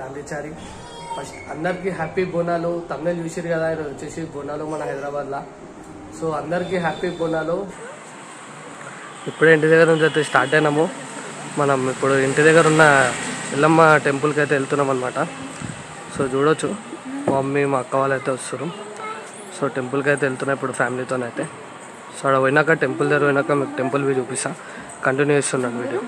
పాండిచారి. First అందరికీ happy Bonalu. తమిళ చూసిరు కదా, ఈరోజు వచ్చేసి బోనాలు మన హైదరాబాద్లో. సో అందరికీ హ్యాపీ బోనాలు. ఇప్పుడే ఇంటి దగ్గర నుంచి అయితే స్టార్ట్ అయినాము. మనం ఇప్పుడు ఇంటి దగ్గర ఉన్న ఎల్లమ్మ టెంపుల్కి అయితే వెళ్తున్నాం అనమాట. సో చూడొచ్చు మా మమ్మీ మా అక్క వాళ్ళు అయితే వస్తారు. సో టెంపుల్కి అయితే వెళ్తున్నాం ఇప్పుడు ఫ్యామిలీతోనైతే. సో అక్కడ పోయినాక టెంపుల్ దగ్గర పోయినాక మీకు టెంపుల్ వ్యూ చూపిస్తా. కంటిన్యూ చేస్తున్నాను వీడియో.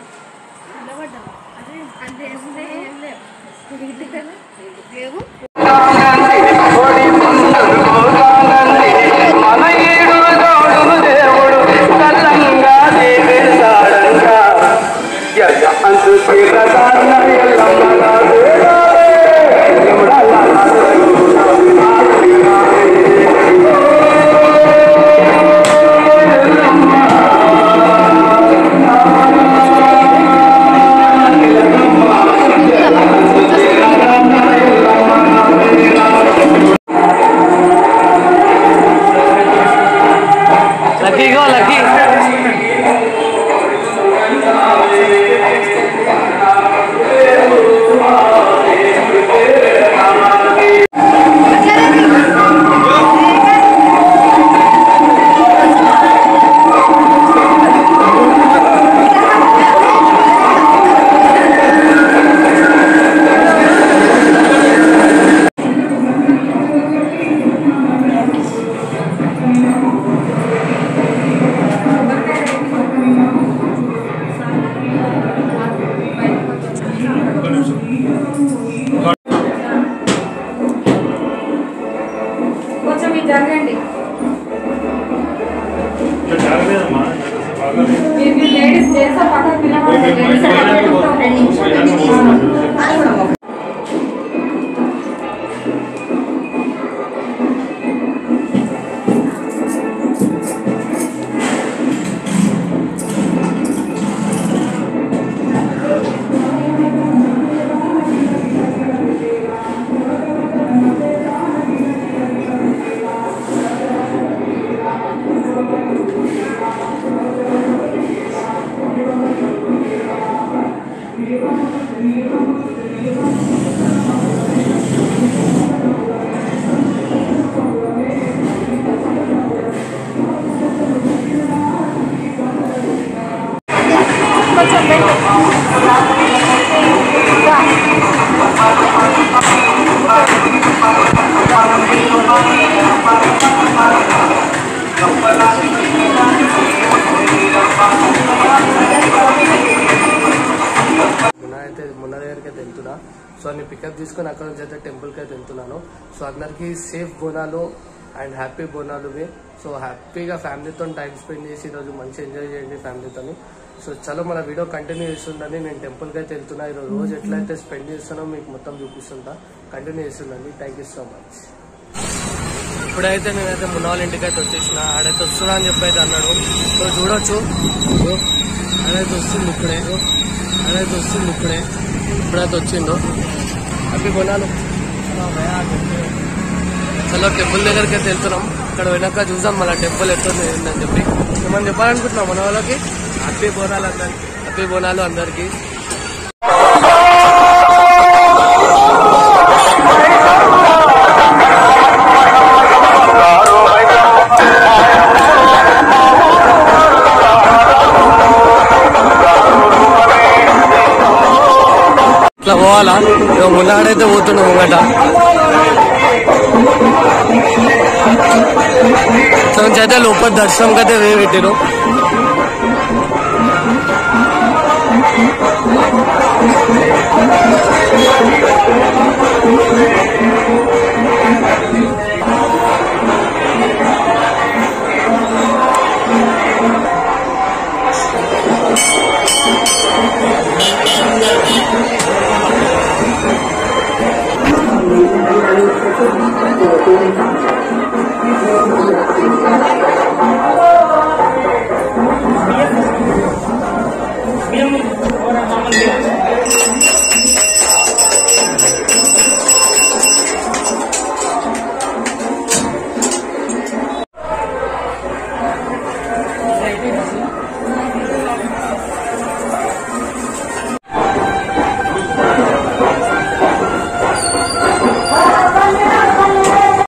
మొన్న దగ్గరికి అయితే వెళ్తున్నా. సో అన్ని పికప్ తీసుకొని అక్కడ నుంచి అయితే టెంపుల్కి అయితే వెళ్తున్నాను. సో అందరికీ సేఫ్ బోనాలు అండ్ హ్యాపీ బోనాలువి. సో హ్యాపీగా ఫ్యామిలీతో టైం స్పెండ్ చేసి ఈరోజు మంచి ఎంజాయ్ చేయండి ఫ్యామిలీతో. సో చలో మన వీడియో కంటిన్యూ చేస్తుందని నేను టెంపుల్కి అయితే వెళ్తున్నా. ఈరోజు రోజు ఎట్లయితే స్పెండ్ చేస్తానో మీకు మొత్తం చూపిస్తుంటా. కంటిన్యూ చేస్తుందండి. Thank you so much. ఇప్పుడైతే నేనైతే మున్న వాళ్ళ ఇంటికి అయితే వచ్చేసిన. ఆడైతే వస్తున్నా అని చెప్పి అయితే అన్నాడు. సో చూడొచ్చు ఆడైతే వస్తుంది ఇప్పుడే. ఇప్పుడైతే వచ్చిండు. హ్యాపీ బోనాలు. చలో టెంపుల్ దగ్గరికి అయితే వెళ్తున్నాం. అక్కడ వెనక చూద్దాం మళ్ళీ టెంపుల్ ఎట్లుంది ఏంటని చెప్పి. మనం చెప్పాలనుకుంటున్నాం మన వాళ్ళకి హ్యాపీ బోనాలు అందరికి. హ్యాపీ బోనాలు అందరికి. ఇట్లా పోవాలా? మున్నాడైతే పోతున్నాం ముంగట. అయితే లోపల దర్శనం అయితే పెట్టారు.